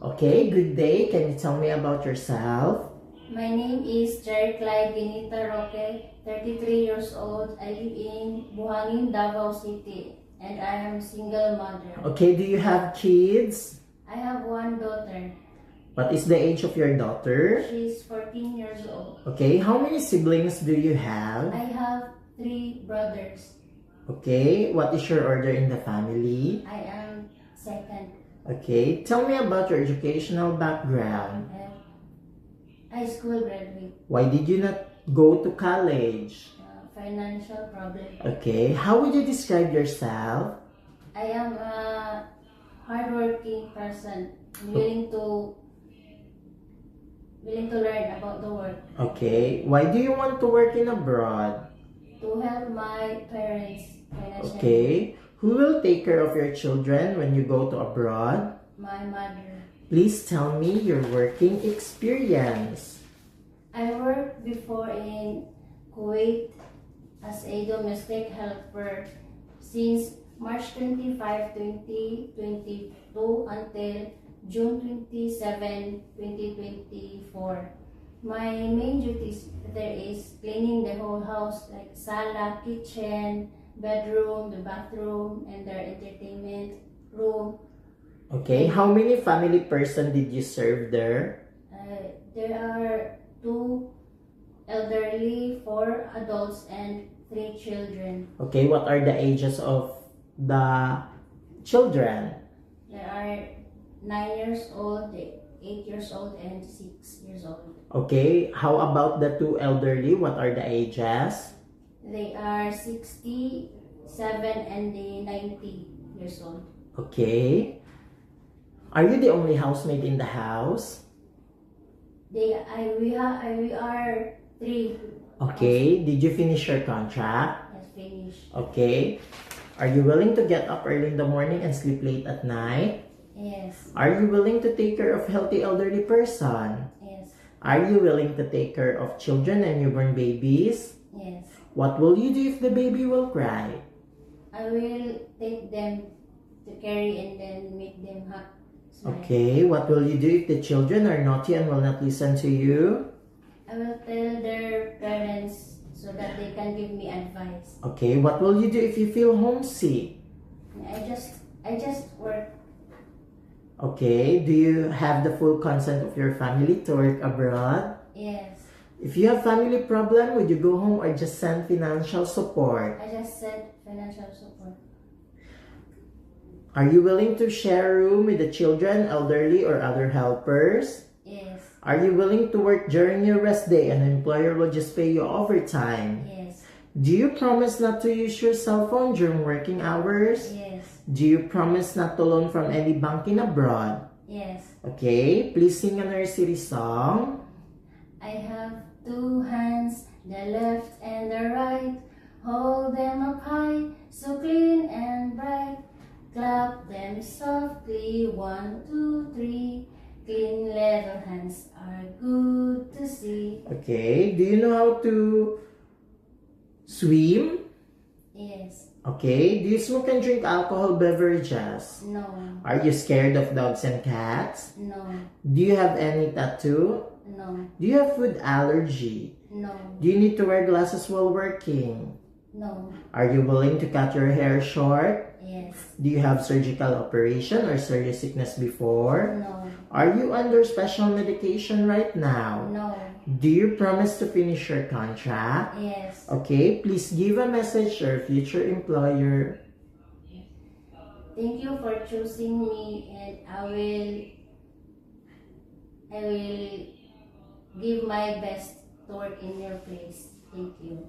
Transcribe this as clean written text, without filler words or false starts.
Okay, good day. Can you tell me about yourself? My name is Jerry Clyde Benita Roque, 33 years old. I live in Buhangin, Davao City, and I am single mother. Okay, do you have kids? I have one daughter. What is the age of your daughter? She's 14 years old. Okay, how many siblings do you have? I have 3 brothers. Okay, what is your order in the family? I am second. Okay, tell me about your educational background. High school graduate. Why did you not go to college? Financial problem. Okay, how would you describe yourself? I am a hardworking person, willing to learn about the world. Okay, why do you want to work in abroad? To help my parents financially. Okay, who will take care of your children when you go to abroad? My mother. Please tell me your working experience. I worked before in Kuwait as a domestic helper since March 25, 2022 until June 27, 2024. My main duties there is cleaning the whole house, like sala, kitchen, bedroom, the bathroom, and their entertainment room. Okay, how many family person did you serve there? There are 2 elderly, 4 adults, and 3 children. Okay, what are the ages of the children? There are 9 years old, 8 years old, and 6 years old. Okay, how about the 2 elderly? What are the ages? They are 67 and 90 years old. Okay. Are you the only housemaid in the house? We are 3. Okay, did you finish your contract? Yes, finished. Okay. Are you willing to get up early in the morning and sleep late at night? Yes. Are you willing to take care of healthy elderly person? Yes. Are you willing to take care of children and newborn babies? Yes. What will you do if the baby will cry? I will take them to carry and then make them happy. Okay, what will you do if the children are naughty and will not listen to you? I will tell their parents so that they can give me advice. Okay, what will you do if you feel homesick? I just work. Okay, do you have the full consent of your family to work abroad? Yes. If you have family problem, would you go home or just send financial support? I just said financial support. Are you willing to share a room with the children, elderly, or other helpers? Yes. Are you willing to work during your rest day and the employer will just pay you overtime? Yes. Do you promise not to use your cell phone during working hours? Yes. Do you promise not to loan from any bank in abroad? Yes. Okay, please sing a nursery song. I have 2 hands, the left and the right. Hold them up high, so clean and bright. Clap them softly, 1, 2, 3. Clean little hands are good to see. Okay, do you know how to swim? Yes. Okay, do you smoke and drink alcohol beverages? No. Are you scared of dogs and cats? No. Do you have any tattoo? No. Do you have food allergy? No. Do you need to wear glasses while working? No. Are you willing to cut your hair short? Yes. Do you have surgical operation or serious sickness before? No. Are you under special medication right now? No. Do you promise to finish your contract? Yes. Okay, please give a message to your future employer. Thank you for choosing me, and I will give my best to work in your place. Thank you.